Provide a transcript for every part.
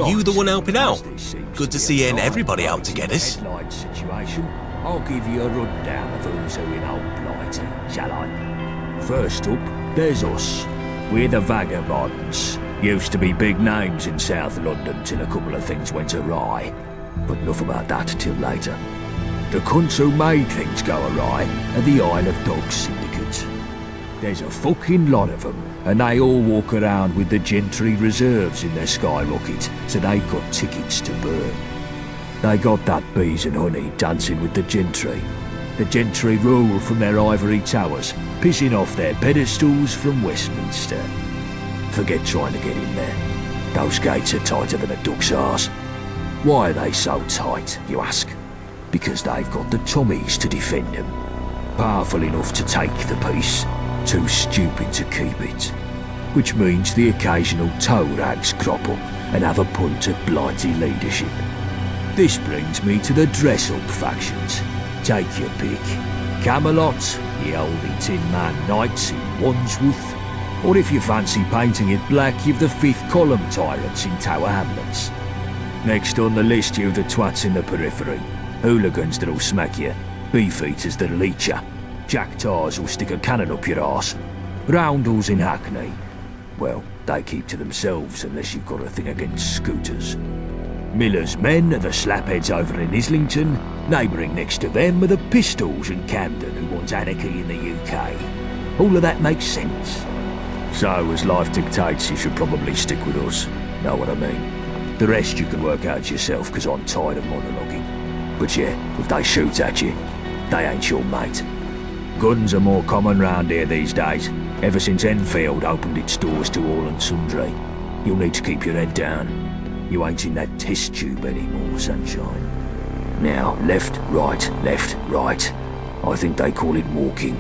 You the one helping out? As this seems Good to be see a you and live everybody out to floating get us. headline situation, I'll give you a rundown of who's who in old Blighty, shall I? First up, there's us. We're the Vagabonds. Used to be big names in South London till a couple of things went awry. But enough about that till later. The cunts who made things go awry are the Isle of Dogs Syndicate. There's a fucking lot of them, and they all walk around with the gentry reserves in their skyrocket, so they got tickets to burn. They got that bees and honey dancing with the gentry. The gentry rule from their ivory towers, pissing off their pedestals from Westminster. Forget trying to get in there. Those gates are tighter than a duck's arse. Why are they so tight, you ask? Because they've got the Tommies to defend them. Powerful enough to take the peace, too stupid to keep it. Which means the occasional toe rags crop up and have a punt at Blighty leadership. This brings me to the dress-up factions. Take your pick. Camelot, the oldie Tin Man Knights in Wandsworth, or if you fancy painting it black, you've the Fifth Column Tyrants in Tower Hamlets. Next on the list you've the twats in the periphery, hooligans that'll smack you, beefeaters that'll eat ya, jack-tars who'll stick a cannon up your arse, roundels in Hackney. Well, they keep to themselves unless you've got a thing against scooters. Miller's men are the slapheads over in Islington. Neighbouring next to them are the Pistols in Camden who want anarchy in the UK. All of that makes sense. So, as life dictates, you should probably stick with us. Know what I mean? The rest you can work out yourself, because I'm tired of monologuing. But yeah, if they shoot at you, they ain't your mate. Guns are more common round here these days, ever since Enfield opened its doors to all and sundry. You'll need to keep your head down. You ain't in that test tube anymore, sunshine. Now, left, right, left, right. I think they call it walking.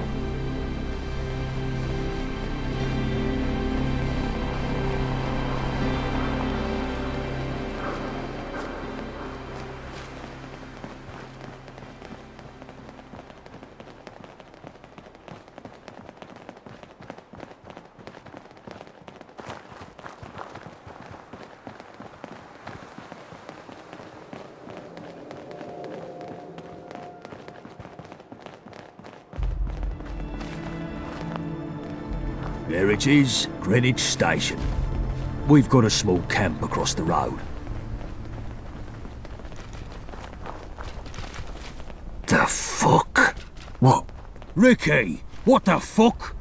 There it is, Greenwich Station. We've got a small camp across the road. The fuck? What? Ricky, what the fuck?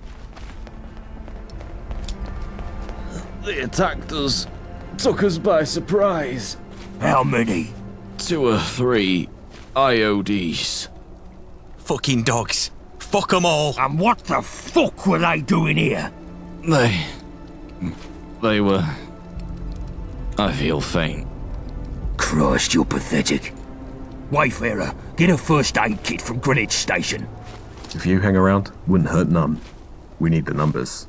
They attacked us. Took us by surprise. How many? 2 or 3 IODs. Fucking dogs. Fuck 'em all. And what the fuck were they doing here? They were... I feel faint. Christ, you're pathetic. Wayfarer, get a first aid kit from Greenwich Station. If you hang around, wouldn't hurt none. We need the numbers.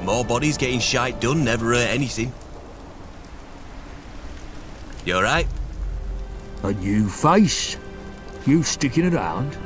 More bodies getting shite done never hurt anything. You alright? A new face? You sticking around?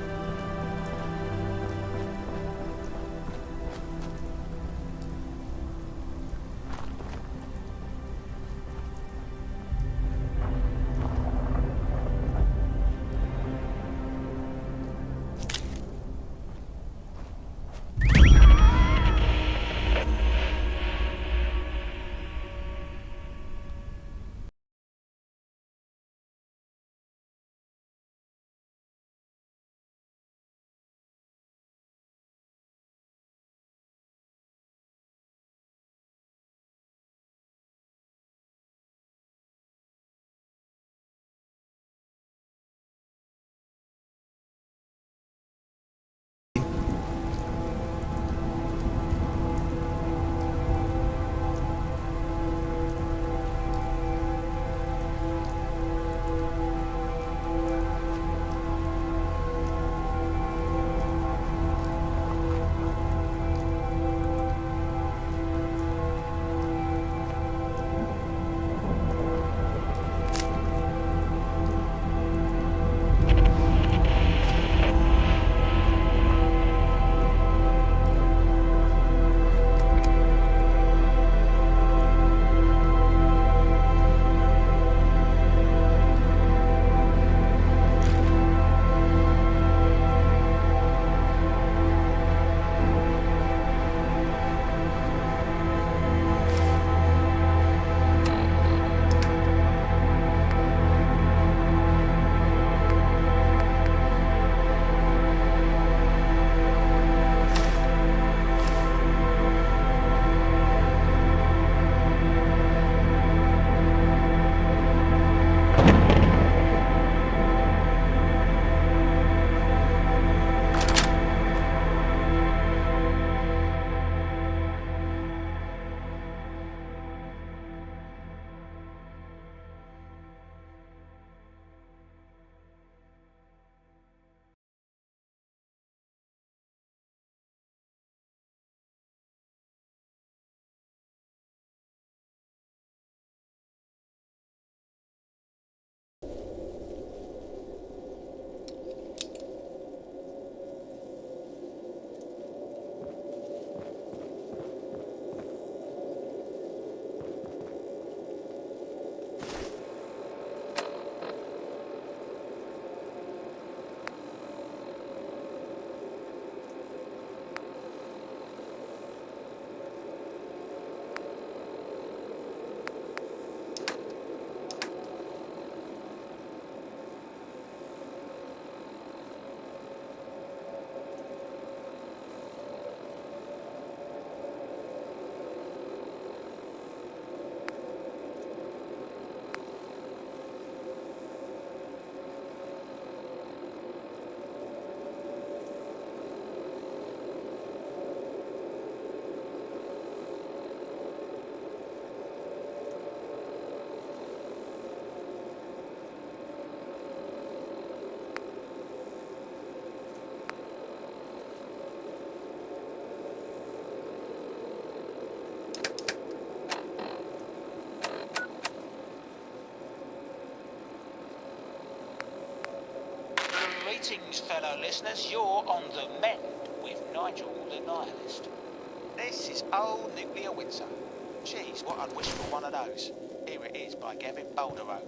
Greetings, fellow listeners. You're on the mend with Nigel the Nihilist. This is old Nuclear Windsor. Jeez, what I'd wish for one of those. Here it is by Gavin Balderow.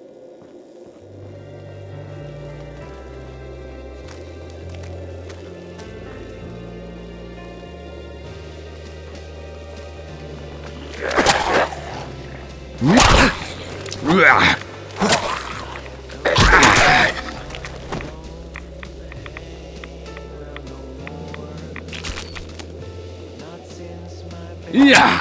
Yeah.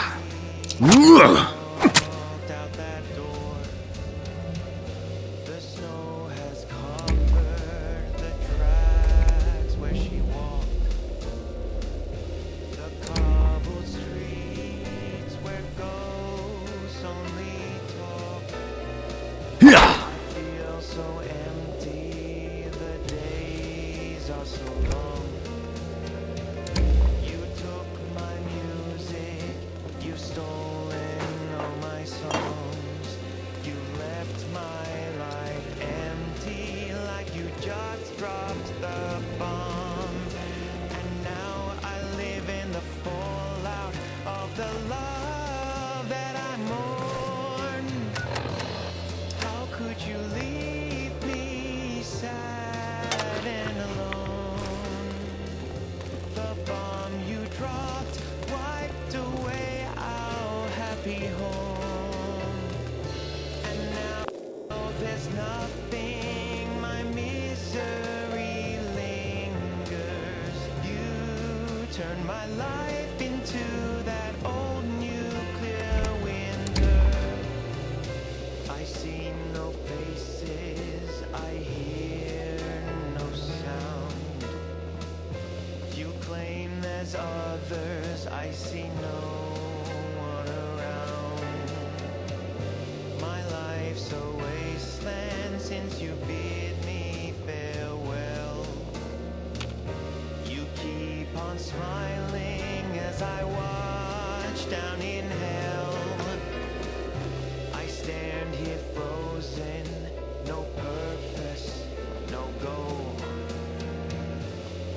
Turn my life into that old nuclear winter. I see no faces, I hear no sound. You claim there's others, I see no one around. My life's a wasteland since you bid me farewell. You keep on smiling as I watch down in hell. I stand here frozen, no purpose, no goal.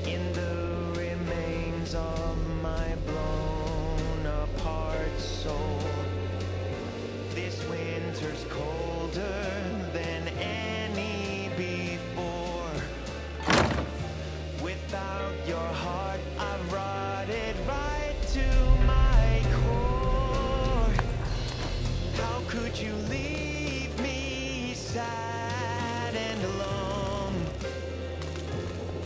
In the remains of my blown apart soul. This winter's colder than any before. Without your heart, I've rotted right to my core. How could you leave me sad and alone?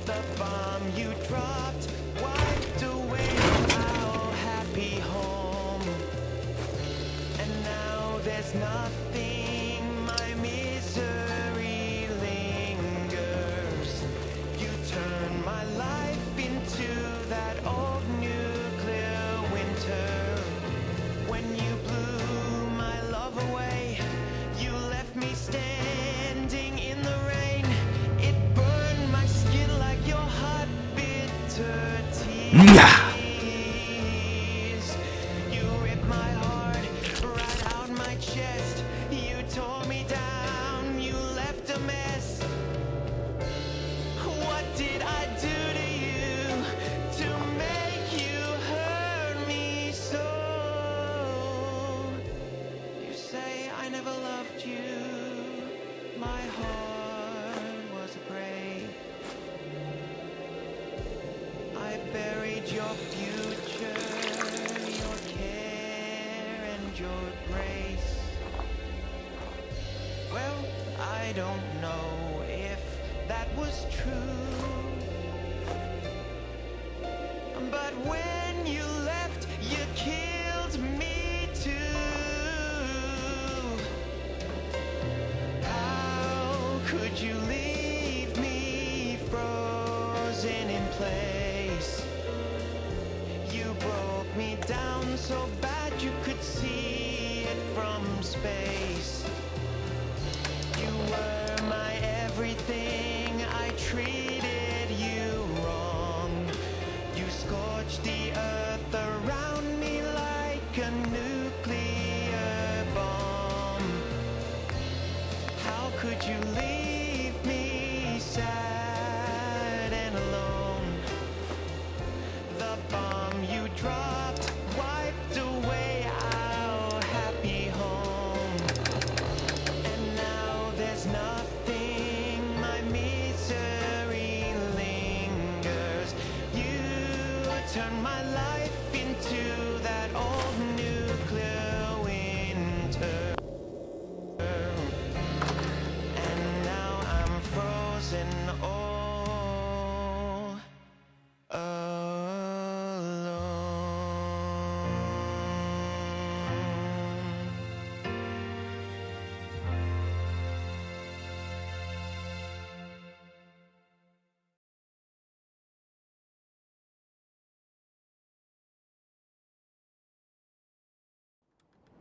The bomb you dropped wiped away our happy home. And now there's nothing, my misery lingers. You turn my life into that old nuclear winter. When you blew my love away, you left me standing in the rain. It burned my skin like your hot, bitter tears. You ripped my heart right out my chest. You tore me down, you left a mess. What did I do to you to make you hurt me so? You say I never loved you. My heart was a grave. I buried your future, your care and your grace. Well, I don't know if that was true. But when you left, you killed me too. How could you leave me frozen in place? You broke me down so bad you could see it from space. You were my everything, I treated you wrong. You scorched the earth around me like a nuclear bomb. How could you leave me sad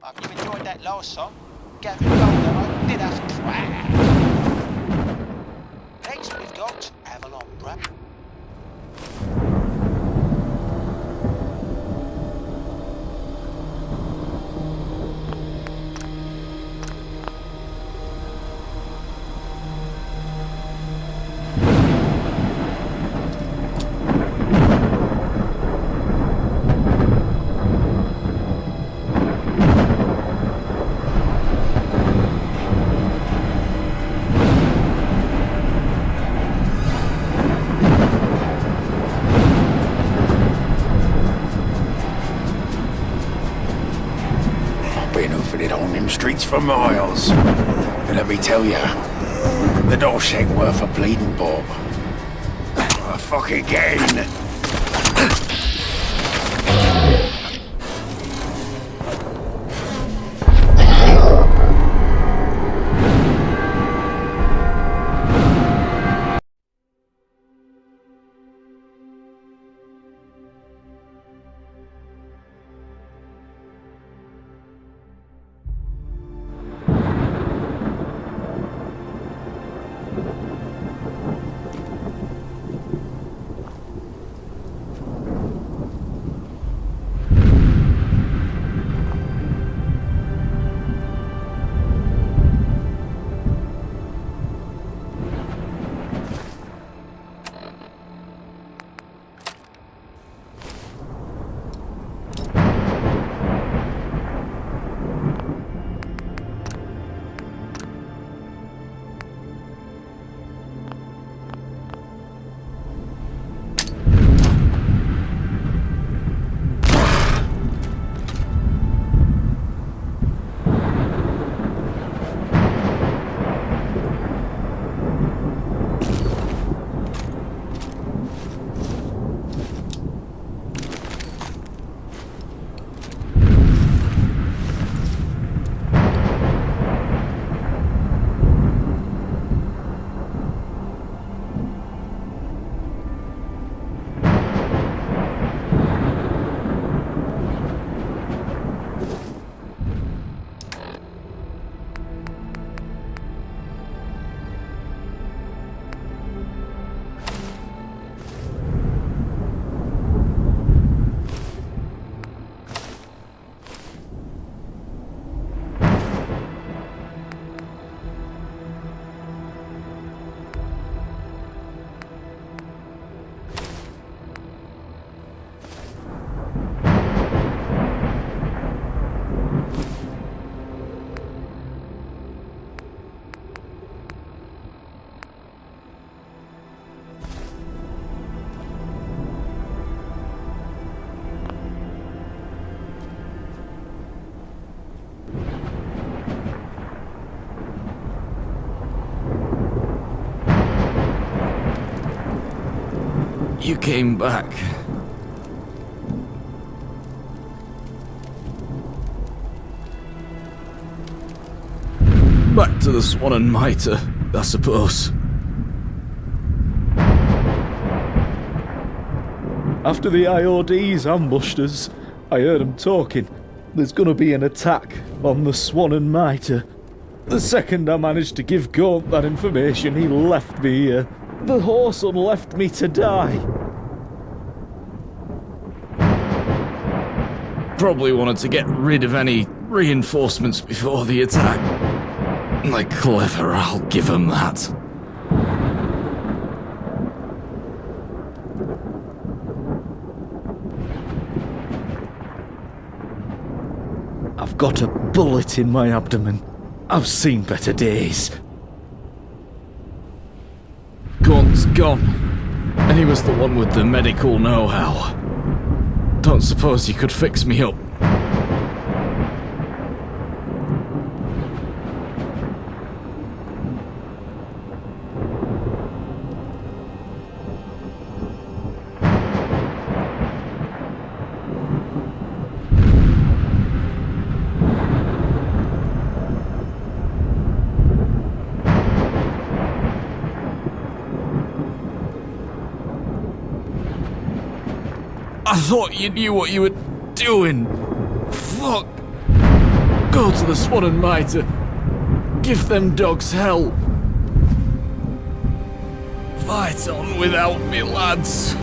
Hope you enjoyed that last song. Gavin Boulder did us trash. Next we've got Avalon Brad. Been hoofing it on them streets for miles. And let me tell ya, the dosh ain't worth a bleeding bob. Fuck again. You came back. Back to the Swan and Mitre, I suppose. After the IODs ambushed us, I heard them talking. There's gonna be an attack on the Swan and Mitre. The second I managed to give Gaunt that information, he left me here. The horse left me to die. Probably wanted to get rid of any reinforcements before the attack. They're clever, I'll give them that. I've got a bullet in my abdomen. I've seen better days. Gaunt's gone, and he was the one with the medical know-how. Don't suppose you could fix me up. I thought you knew what you were doing. Fuck. Go to the Swan and Mitre. Give them dogs hell. Fight on without me, lads.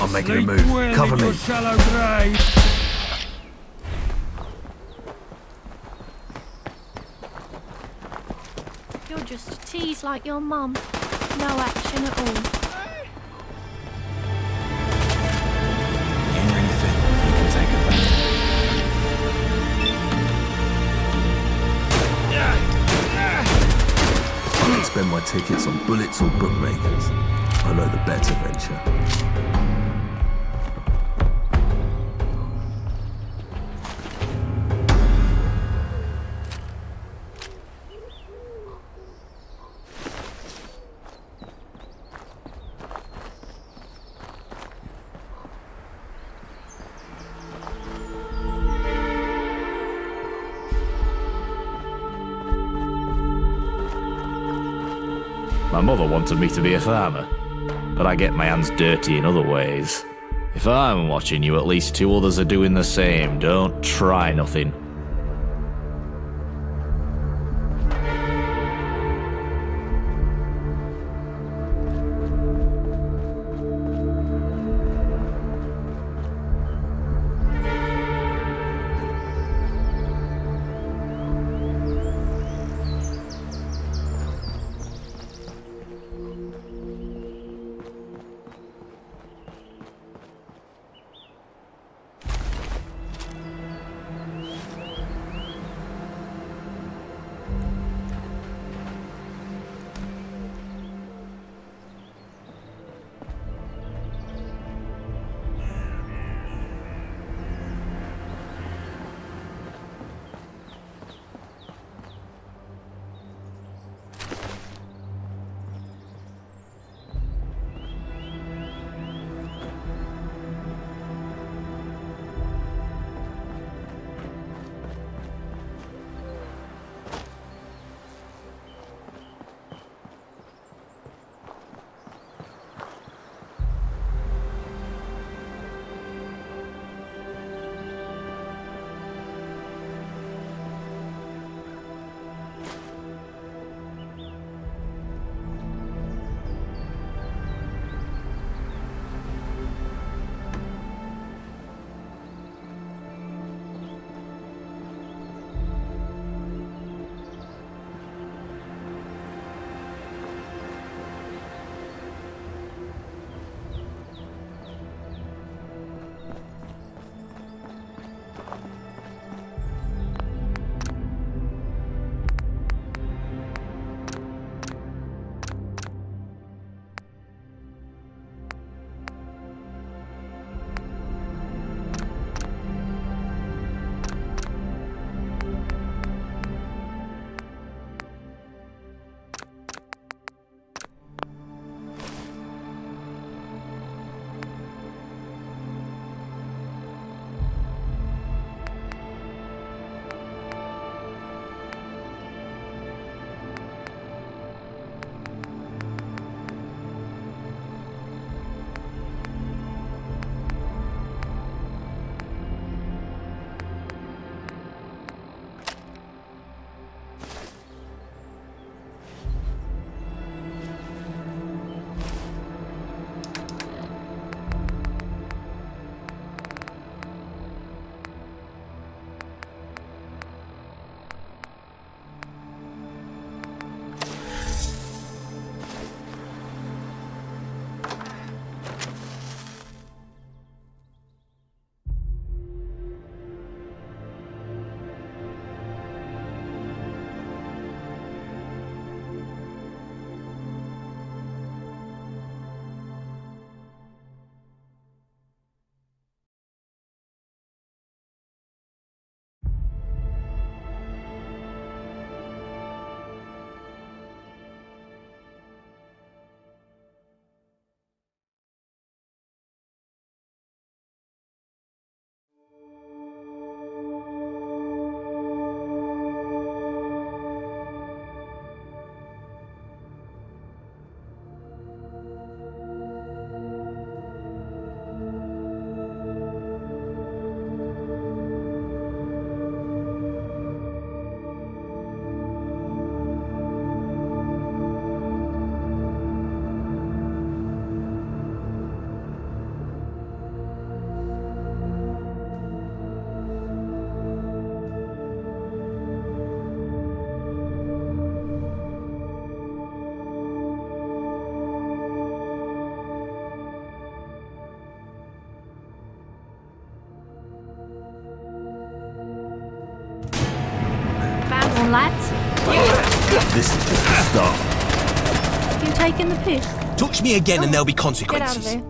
I'm making a move. Cover me. Shallow grave. You're just a tease like your mum. No action at all. Hear anything? You can take it back. I can spend my tickets on bullets or bookmakers. I know the better venture. My mother wanted me to be a farmer, but I get my hands dirty in other ways. If I'm watching you, at least 2 others are doing the same. Don't try nothing. lads. This is just the start. You taking the piss? Touch me again and there'll be Get out of consequences. here.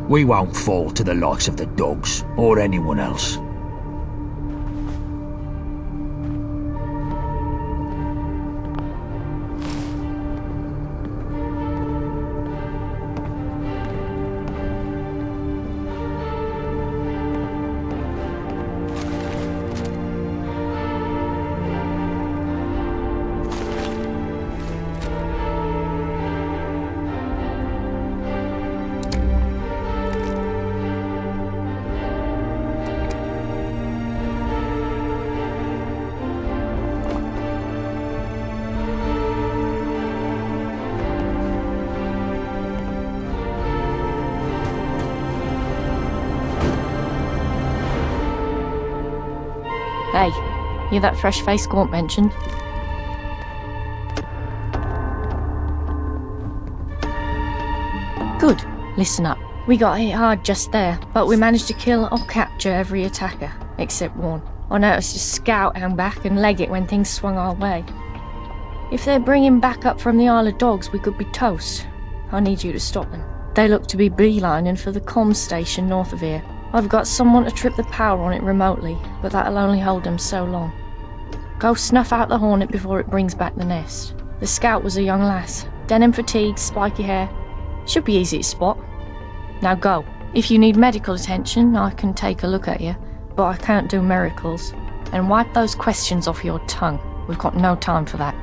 We won't fall to the likes of the dogs, or anyone else. Hey, you that fresh-faced Gaunt mentioned? Good. Listen up. We got hit hard just there, but we managed to kill or capture every attacker, except one. I noticed a scout hang back and leg it when things swung our way. If they're bringing back up from the Isle of Dogs, we could be toast. I need you to stop them. They look to be beelining for the comms station north of here. I've got someone to trip the power on it remotely, but that'll only hold them so long. Go snuff out the Hornet before it brings back the nest. The scout was a young lass. Denim fatigues, spiky hair. Should be easy to spot. Now go. If you need medical attention, I can take a look at you, but I can't do miracles. And wipe those questions off your tongue. We've got no time for that.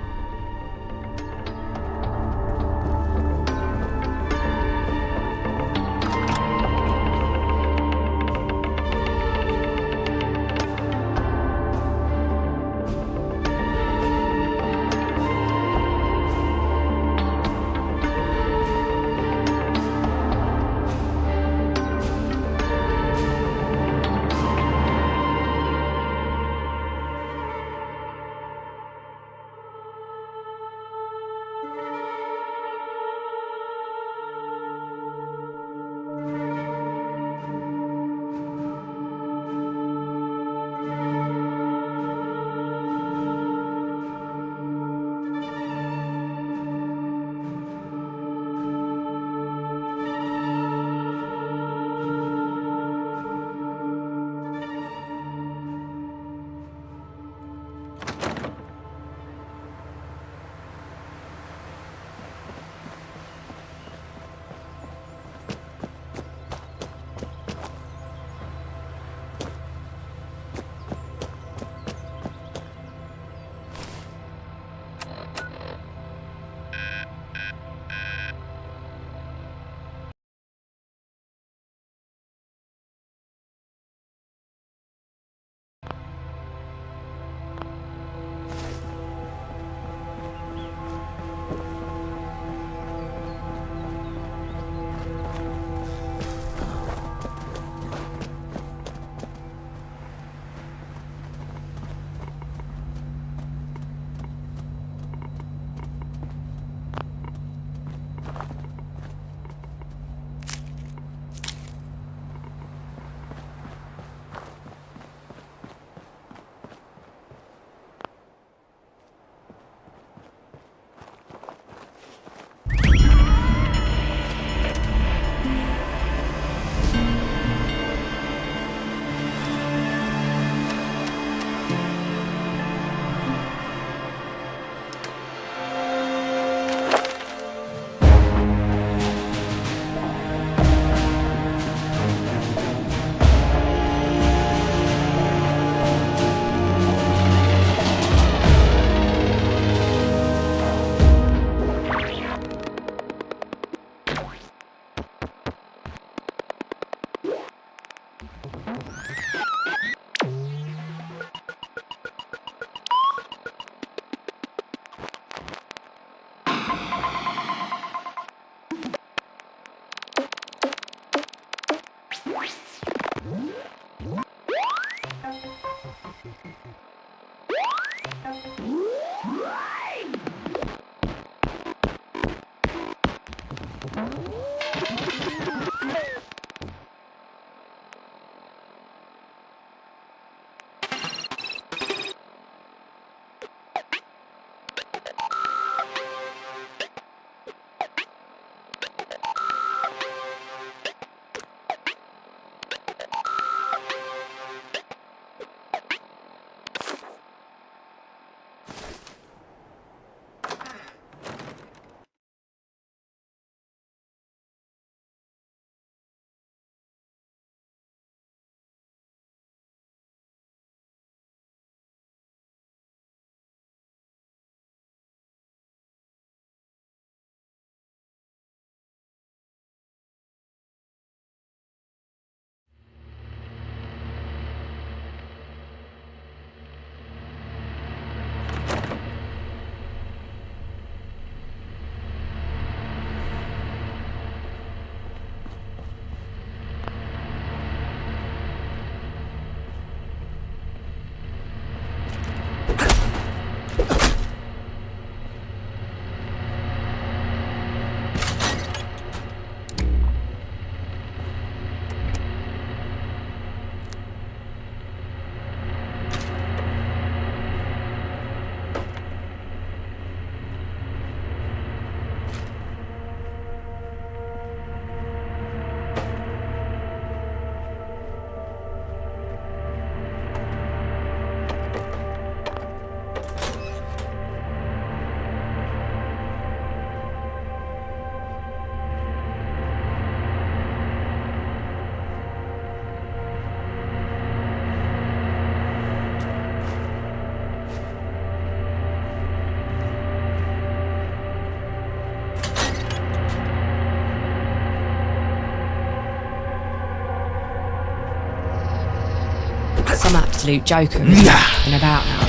Some absolute joker is been about now.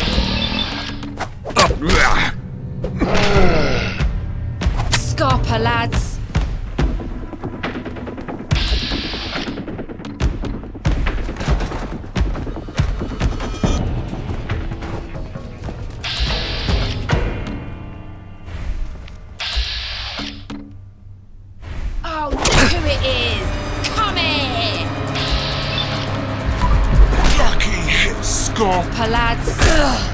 Scarper, lads. Oh, look who it is! Come here! Lucky hit, Scarper, lads. Ugh.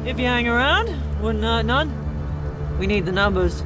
If you hang around, wouldn't hurt none. We need the numbers.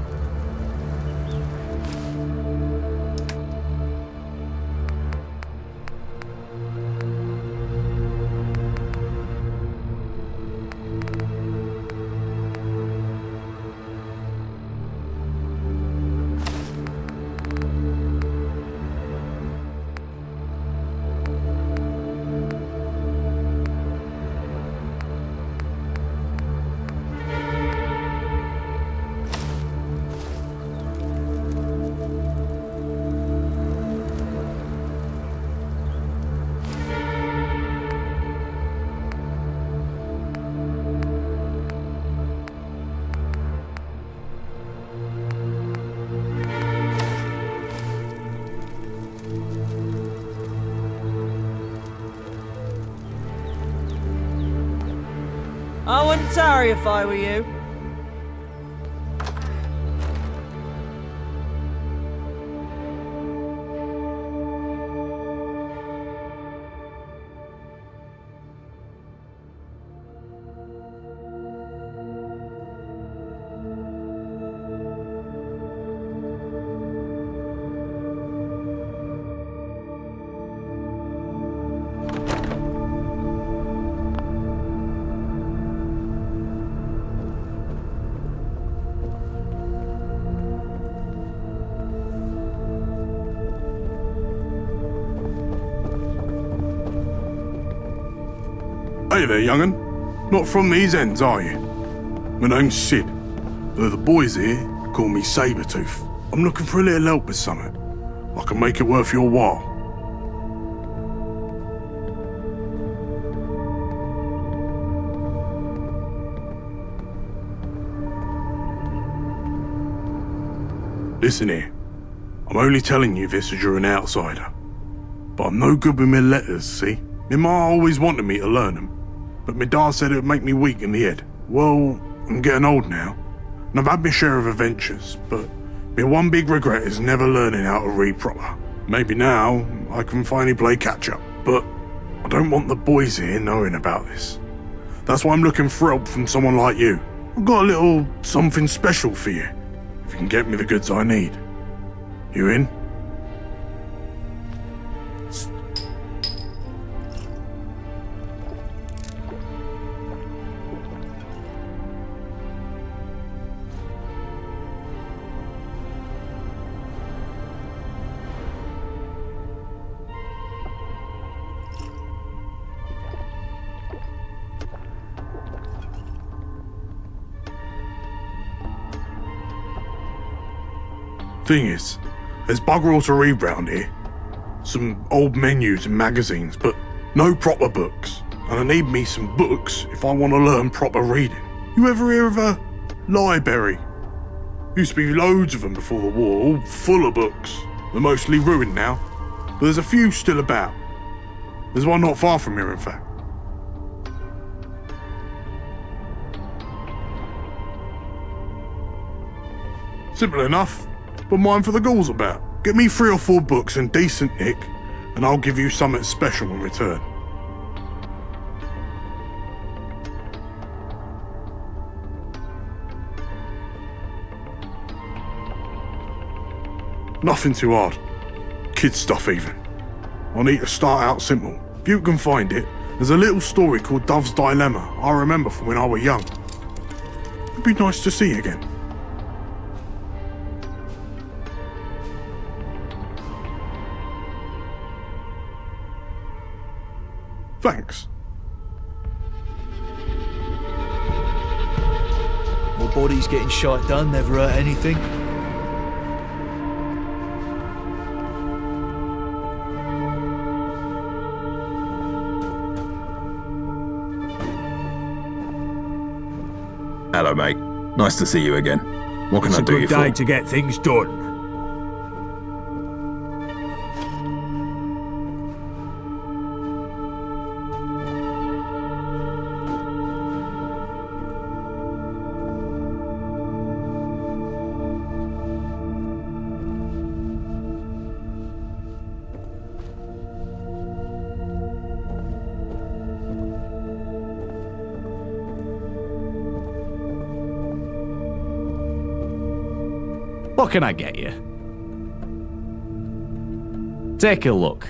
I wouldn't tarry if I were you. Hey there, young'un. Not from these ends, are you? My name's Sid, though the boys here call me Sabretooth. I'm looking for a little help with something. I can make it worth your while. Listen here. I'm only telling you this as you're an outsider. But I'm no good with my letters, see? My ma always wanted me to learn them. But my dad said it would make me weak in the head. Well, I'm getting old now, and I've had my share of adventures, but my one big regret is never learning how to read proper. Maybe now I can finally play catch-up, but I don't want the boys here knowing about this. That's why I'm looking for help from someone like you. I've got a little something special for you, if you can get me the goods I need. You in? Thing is, there's bugger all to read round here. Some old menus and magazines, but no proper books. And I need me some books if I want to learn proper reading. You ever hear of a library? Used to be loads of them before the war, all full of books. They're mostly ruined now, but there's a few still about. There's one not far from here, in fact. Simple enough. But mine for the ghouls about. Get me 3 or 4 books in decent nick, and I'll give you something special in return. Nothing too hard. Kid stuff even. I need to start out simple. If you can find it, there's a little story called Dove's Dilemma I remember from when I was young. It'd be nice to see you again. Thanks. My body's getting shite done, never hurt anything. Hello, mate. Nice to see you again. What can I do you for? It's a good day to get things done. What can I get you? Take a look.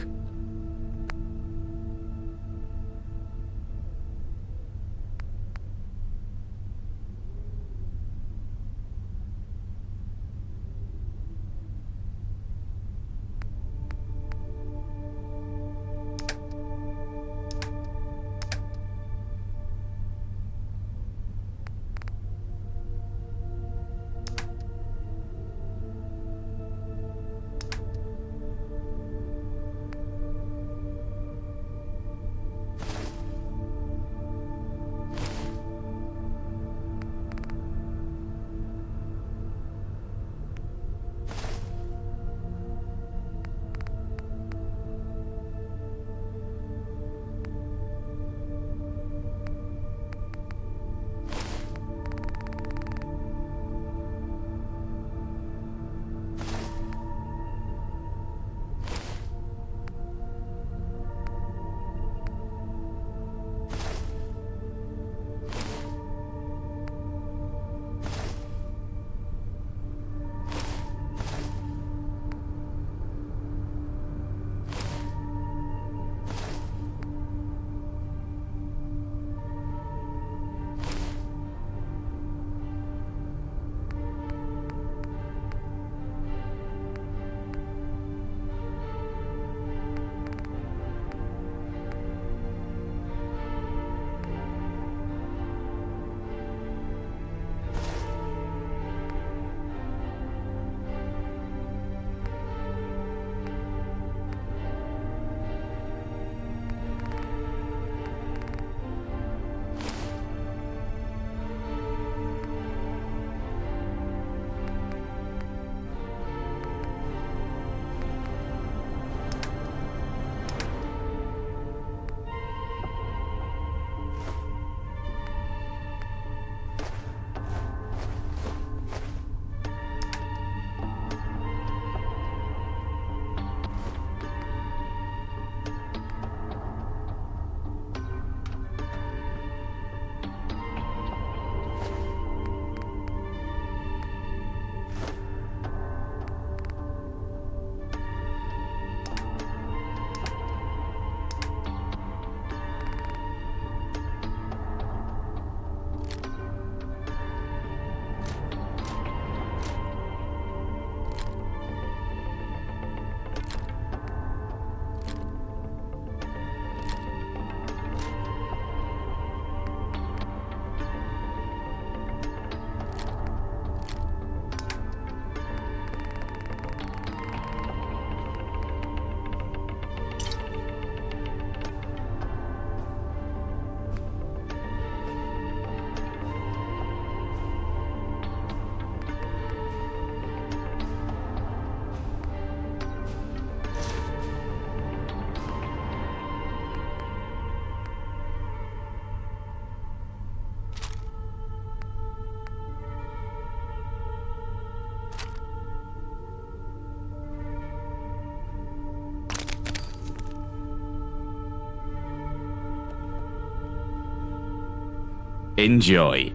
Enjoy.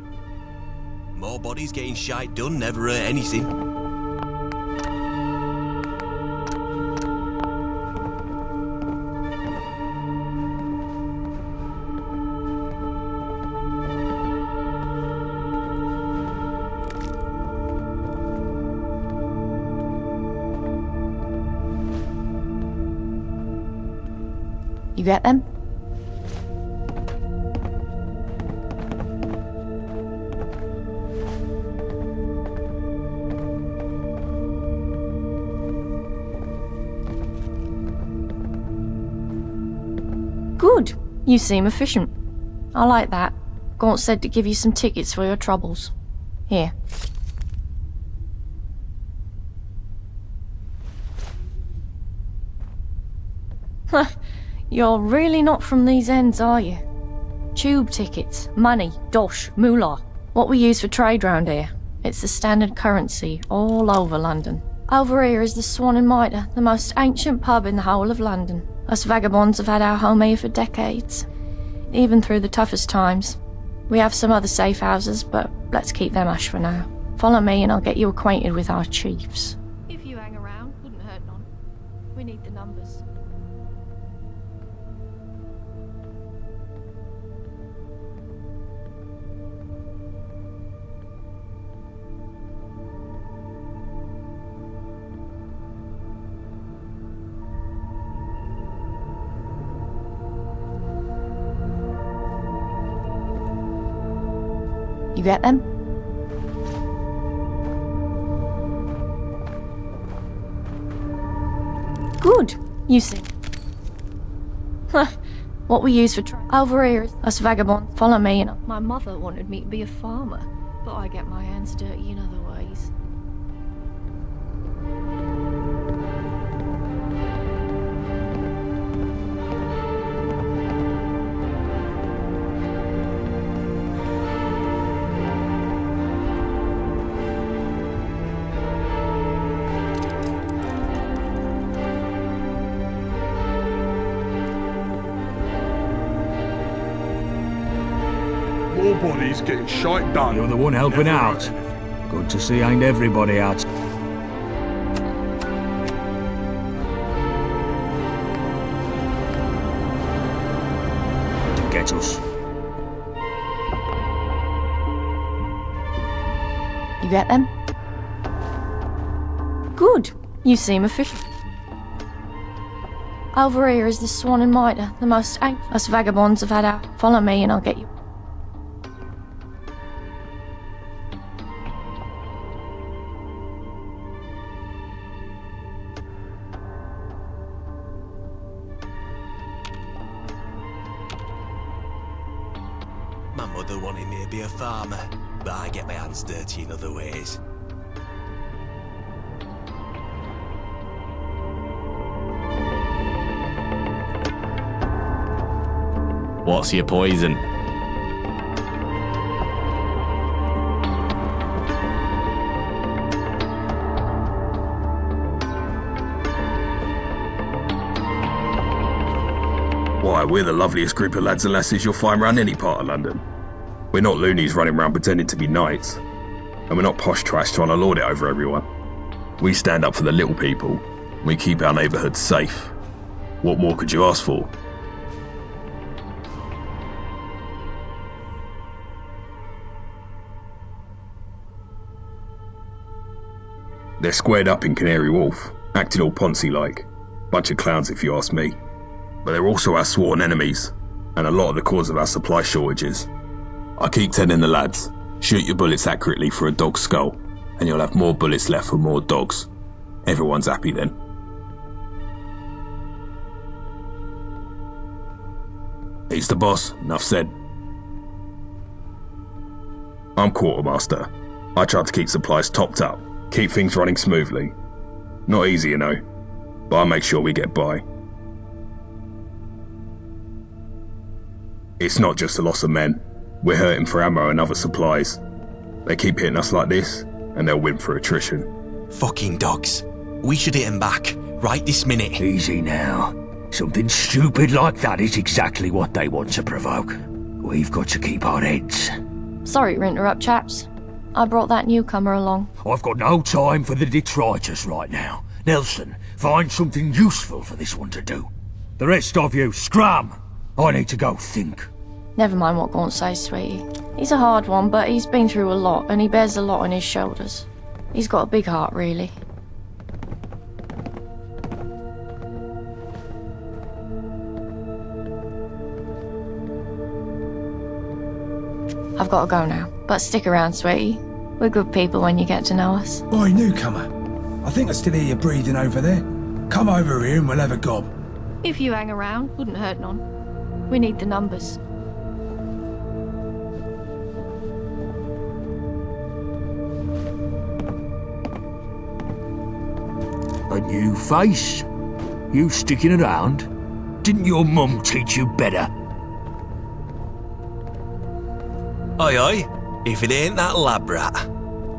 More bodies getting shite done never hurt anything. You get them? Good. You seem efficient. I like that. Gaunt said to give you some tickets for your troubles. Here. You're really not from these ends, are you? Tube tickets, money, dosh, moolah. What we use for trade round here. It's the standard currency all over London. Over here is the Swan and Mitre, the most ancient pub in the whole of London. Us vagabonds have had our home here for decades, even through the toughest times. We have some other safe houses, but let's keep them hush for now. Follow me and I'll get you acquainted with our chiefs. If you hang around, wouldn't hurt none. We need the numbers. You get them? Good. You see. What we use for over here is us vagabonds. Follow me. And my mother wanted me to be a farmer, but I get my hands dirty in other ways. More bodies getting shite done. You're the one helping Never out. heard anything. Good to see ain't everybody out. To get us. You get them? Good. You seem efficient. Over here is the Swan and Mitre, the most anxious. Us vagabonds have had out. Follow me and I'll get you. My mother wanted me to be a farmer, but I get my hands dirty in other ways. What's your poison? Why, we're the loveliest group of lads and lasses you'll find around any part of London. We're not loonies running around pretending to be knights. And we're not posh trash trying to lord it over everyone. We stand up for the little people. We keep our neighbourhoods safe. What more could you ask for? They're squared up in Canary Wharf, acting all Ponzi-like. Bunch of clowns if you ask me. But they're also our sworn enemies, and a lot of the cause of our supply shortages. I keep telling the lads, shoot your bullets accurately for a dog's skull, and you'll have more bullets left for more dogs. Everyone's happy then. He's the boss, enough said. I'm quartermaster. I try to keep supplies topped up, keep things running smoothly. Not easy, you know, but I make sure we get by. It's not just a loss of men. We're hurting for ammo and other supplies. They keep hitting us like this, and they'll win for attrition. Fucking dogs. We should hit them back, right this minute. Easy now. Something stupid like that is exactly what they want to provoke. We've got to keep our heads. Sorry to interrupt, chaps. I brought that newcomer along. I've got no time for the detritus right now. Nelson, find something useful for this one to do. The rest of you, scram! I need to go think. Never mind what Gaunt says, sweetie. He's a hard one, but he's been through a lot, and he bears a lot on his shoulders. He's got a big heart, really. I've got to go now, but stick around, sweetie. We're good people when you get to know us. Boy, newcomer. I think I still hear you breathing over there. Come over here and we'll have a gob. If you hang around, wouldn't hurt none. We need the numbers. A new face? You sticking around? Didn't your mum teach you better? Oi oi, if it ain't that lab rat.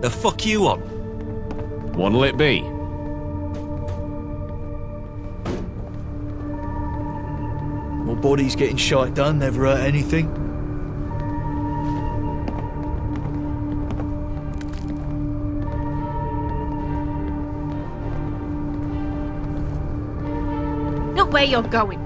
The fuck you want? What'll it be? More bodies getting shite done, never hurt anything. not where you're going.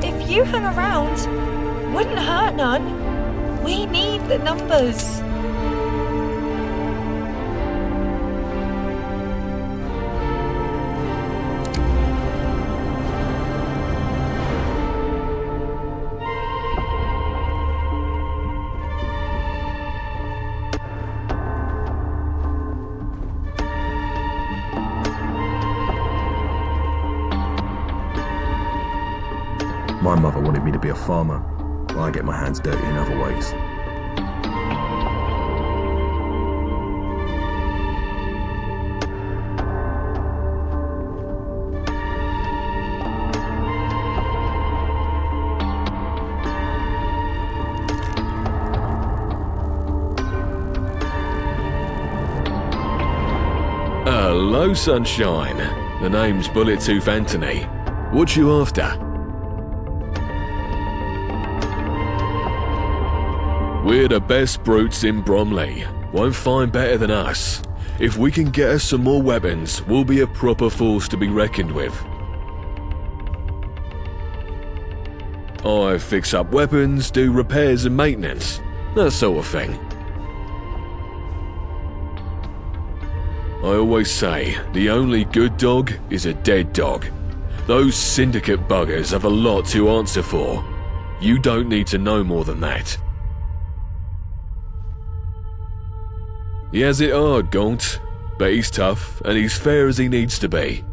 If you hang around, wouldn't hurt none. We need the numbers. My mother wanted me to be a farmer, but I get my hands dirty in other ways. Hello, sunshine. The name's Bullet-Tooth Anthony. What you after? We're the best brutes in Bromley. Won't find better than us. If we can get us some more weapons, we'll be a proper force to be reckoned with. I fix up weapons, do repairs and maintenance, that sort of thing. I always say, the only good dog is a dead dog. Those syndicate buggers have a lot to answer for. You don't need to know more than that. He has it hard, Gaunt, but he's tough and he's fair as he needs to be.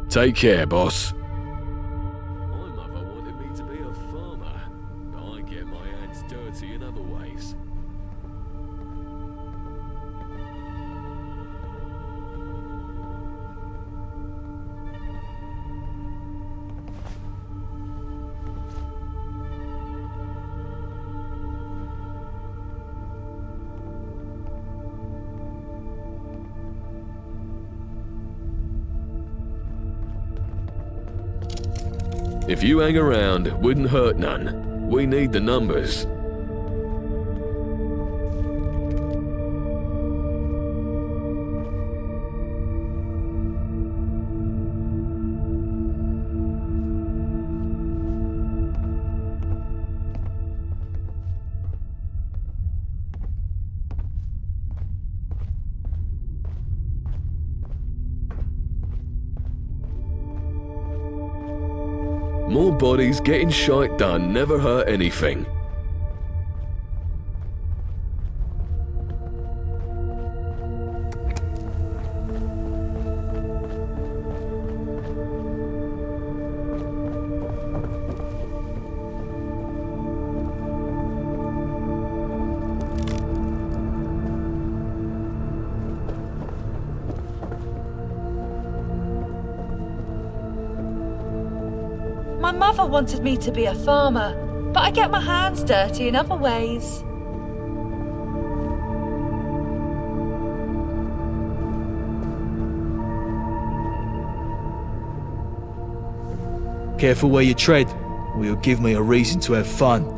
Take care, boss. My mother wanted me to be a farmer, but I get my hands dirty in other ways. If you hang around, wouldn't hurt none. We need the numbers. More bodies getting shite done never hurt anything. My mother wanted me to be a farmer, but I get my hands dirty in other ways. Careful where you tread, or you'll give me a reason to have fun.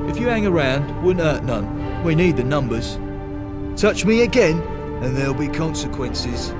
If you hang around, wouldn't hurt none. We need the numbers. Touch me again, and there'll be consequences.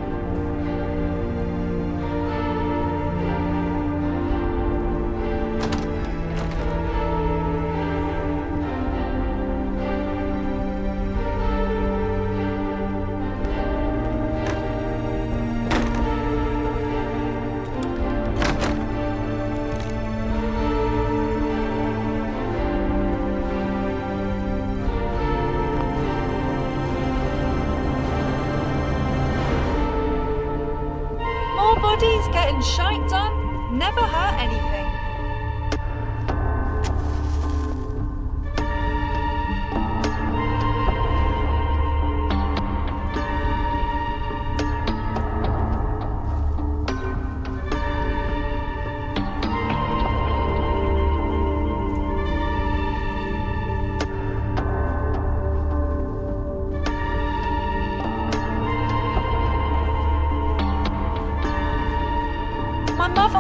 More bodies getting shite done never hurt anything.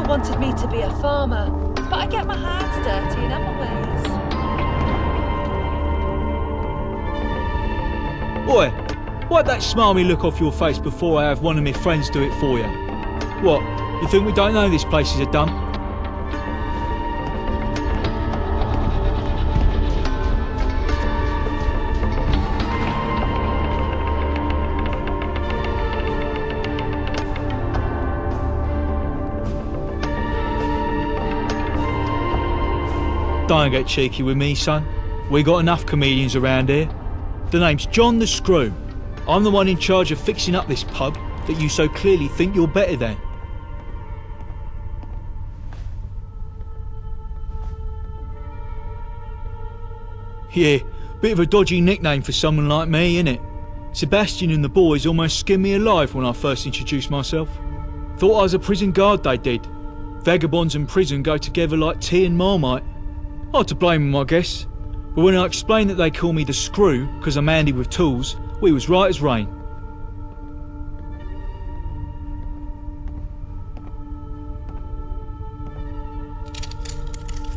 wanted me to be a farmer, but I get my hands dirty in other ways. Boy, why'd that smarmy look off your face before I have one of my friends do it for you? What, you think we don't know this place is a dump? Don't get cheeky with me, son. We got enough comedians around here. The name's John the Screw. I'm the one in charge of fixing up this pub that you so clearly think you're better than. Yeah, bit of a dodgy nickname for someone like me, innit? Sebastian and the boys almost skinned me alive when I first introduced myself. Thought I was a prison guard, they did. Vagabonds and prison go together like tea and Marmite. Hard to blame them, I guess. But when I explained that they call me the Screw because I'm handy with tools, we was right as rain.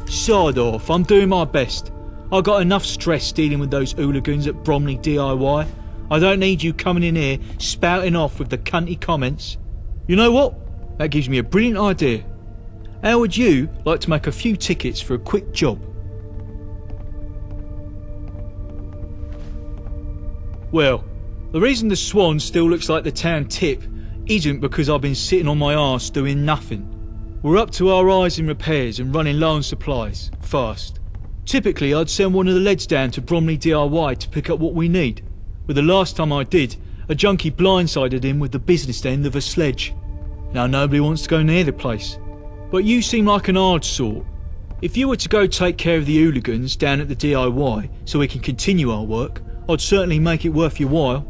Sod off, I'm doing my best. I got enough stress dealing with those hooligans at Bromley DIY. I don't need you coming in here spouting off with the cunty comments. You know what? That gives me a brilliant idea. How would you like to make a few tickets for a quick job? Well, the reason the Swan still looks like the town tip isn't because I've been sitting on my arse doing nothing. We're up to our eyes in repairs and running low on supplies, fast. Typically I'd send one of the leads down to Bromley DIY to pick up what we need, but the last time I did, a junkie blindsided him with the business end of a sledge. Now nobody wants to go near the place. But you seem like an hard sort. If you were to go take care of the hooligans down at the DIY so we can continue our work, I'd certainly make it worth your while.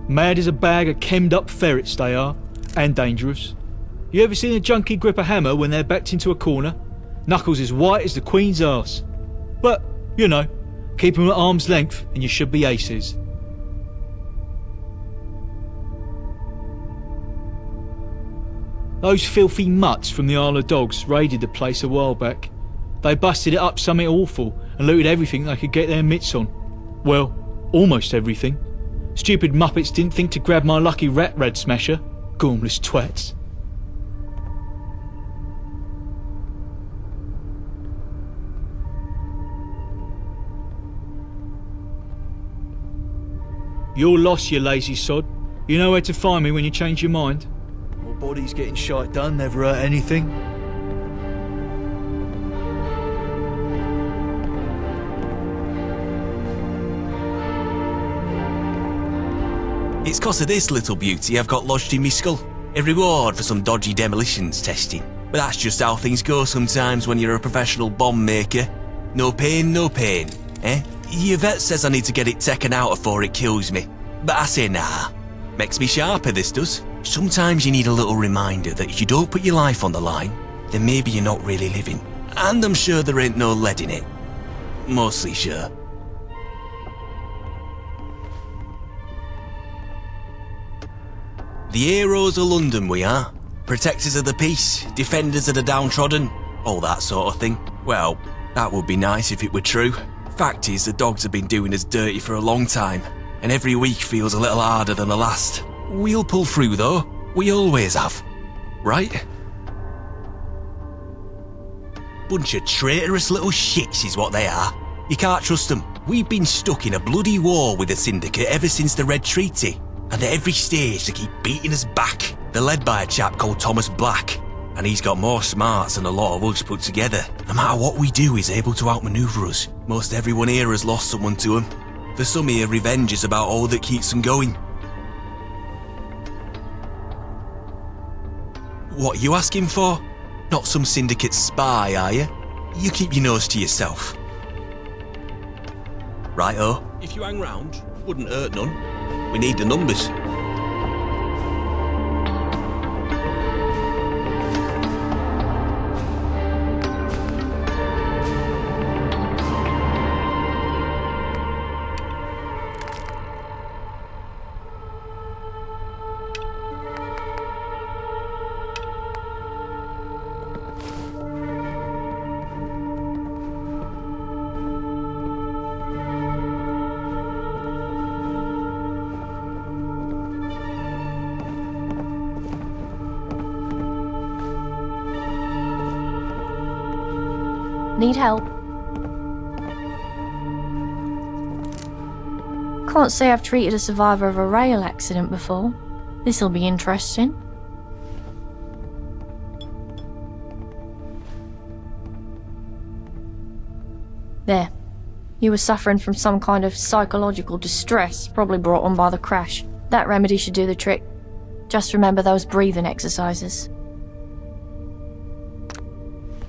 Mad as a bag of chemmed up ferrets they are, and dangerous. You ever seen a junkie grip a hammer when they're backed into a corner? Knuckles as white as the Queen's arse. But, you know, keep them at arm's length and you should be aces. Those filthy mutts from the Isle of Dogs raided the place a while back. They busted it up something awful and looted everything they could get their mitts on. Well, almost everything. Stupid muppets didn't think to grab my lucky rat smasher. Gormless twats. You're lost, you lazy sod. You know where to find me when you change your mind. My body's getting shite done, never hurt anything. It's 'cause of this little beauty I've got lodged in me skull. A reward for some dodgy demolitions testing. But that's just how things go sometimes when you're a professional bomb maker. No pain, eh? Your vet says I need to get it taken out before it kills me. But I say nah. Makes me sharper, this does. Sometimes you need a little reminder that if you don't put your life on the line, then maybe you're not really living. And I'm sure there ain't no lead in it. Mostly sure. The heroes of London we are. Protectors of the peace, defenders of the downtrodden, all that sort of thing. Well, that would be nice if it were true. Fact is, the dogs have been doing us dirty for a long time, and every week feels a little harder than the last. We'll pull through though, we always have. Right? Bunch of traitorous little shits is what they are. You can't trust them. We've been stuck in a bloody war with the Syndicate ever since the Red Treaty. And at every stage they keep beating us back. They're led by a chap called Thomas Black, and he's got more smarts than a lot of us put together. No matter what we do, he's able to outmaneuver us. Most everyone here has lost someone to him. For some here, revenge is about all that keeps them going. What are you asking for? Not some Syndicate spy, are you? You keep your nose to yourself. Righto. If you hang round, wouldn't hurt none. We need the numbers. Need help? Can't say I've treated a survivor of a rail accident before. This'll be interesting. There. You were suffering from some kind of psychological distress, probably brought on by the crash. That remedy should do the trick. Just remember those breathing exercises.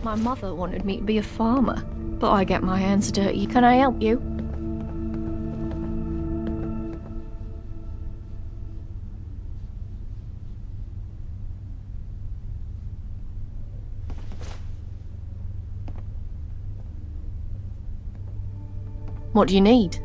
My mother wanted me to be a farmer, but I get my hands dirty. Can I help you? What do you need?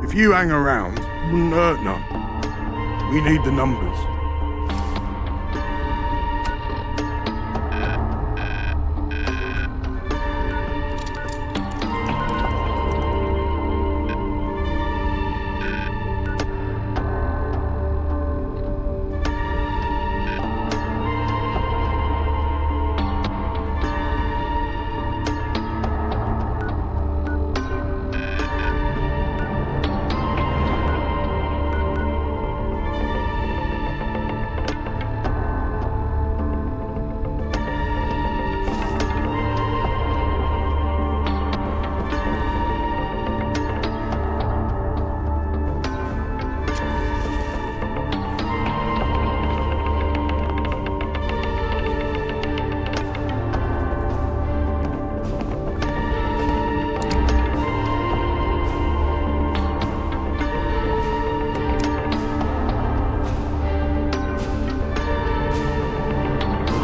If you hang around, it wouldn't hurt none. We need the numbers.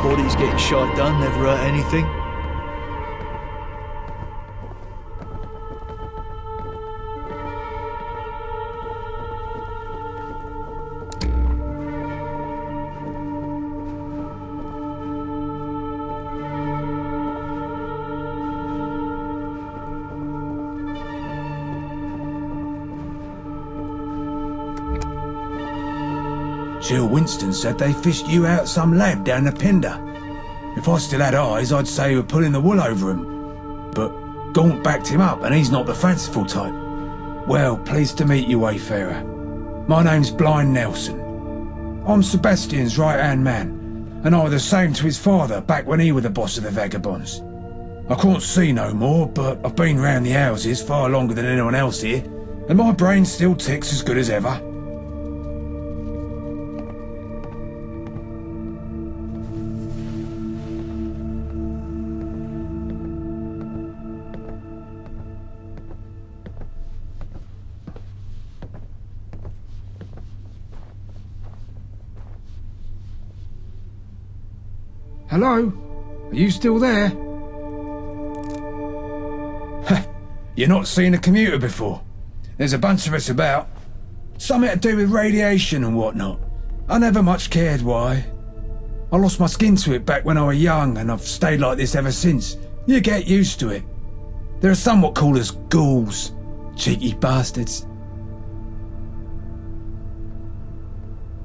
Bodies getting shot done never hurt anything. Jill Winston said they fished you out some lab down the Pinder. If I still had eyes, I'd say you were pulling the wool over him. But Gaunt backed him up, and he's not the fanciful type. Well, pleased to meet you, Wayfarer. My name's Blind Nelson. I'm Sebastian's right-hand man, and I was the same to his father back when he was the boss of the vagabonds. I can't see no more, but I've been round the houses far longer than anyone else here, and my brain still ticks as good as ever. Hello? Are you still there? You're not seen a commuter before. There's a bunch of us about. Something to do with radiation and whatnot. I never much cared why. I lost my skin to it back when I was young, and I've stayed like this ever since. You get used to it. There are some what call us ghouls. Cheeky bastards.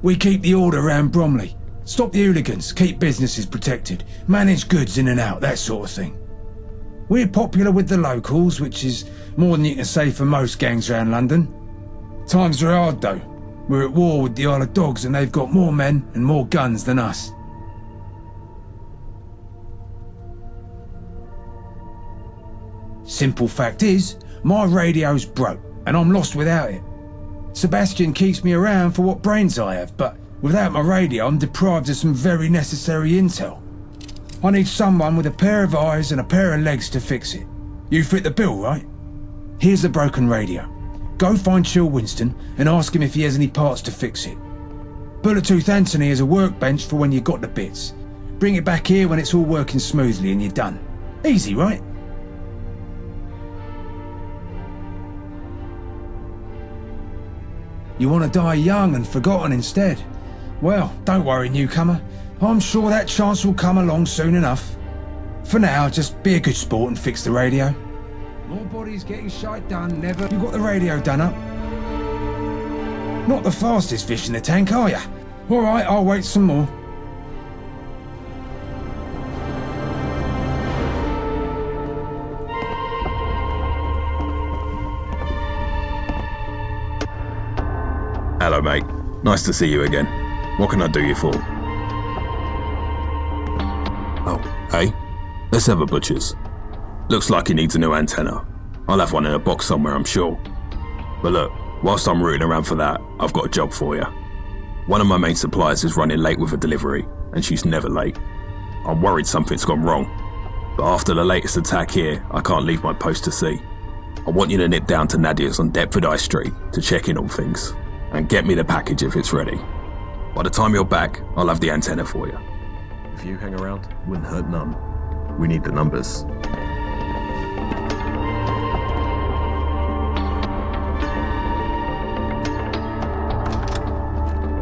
We keep the order around Bromley. Stop the hooligans, keep businesses protected, manage goods in and out, that sort of thing. We're popular with the locals, which is more than you can say for most gangs around London. Times are hard though. We're at war with the Isle of Dogs and they've got more men and more guns than us. Simple fact is, my radio's broke and I'm lost without it. Sebastian keeps me around for what brains I have, but without my radio I'm deprived of some very necessary intel. I need someone with a pair of eyes and a pair of legs to fix it. You fit the bill, right? Here's the broken radio. Go find Chill Winston and ask him if he has any parts to fix it. Bulletooth Anthony has a workbench for when you got the bits. Bring it back here when it's all working smoothly and you're done. Easy, right? You want to die young and forgotten instead? Well, don't worry, newcomer. I'm sure that chance will come along soon enough. For now, just be a good sport and fix the radio. More bodies getting shite done, never. You got the radio done up? Not the fastest fish in the tank, are ya? Alright, I'll wait some more. Hello, mate. Nice to see you again. What can I do you for? Oh, hey? Let's have a butcher's. Looks like he needs a new antenna. I'll have one in a box somewhere, I'm sure. But look, whilst I'm rooting around for that, I've got a job for you. One of my main suppliers is running late with a delivery, and she's never late. I'm worried something's gone wrong. But after the latest attack here, I can't leave my post to see. I want you to nip down to Nadia's on Deptford High Street to check in on things, and get me the package if it's ready. By the time you're back, I'll have the antenna for you. If you hang around, wouldn't hurt none. We need the numbers.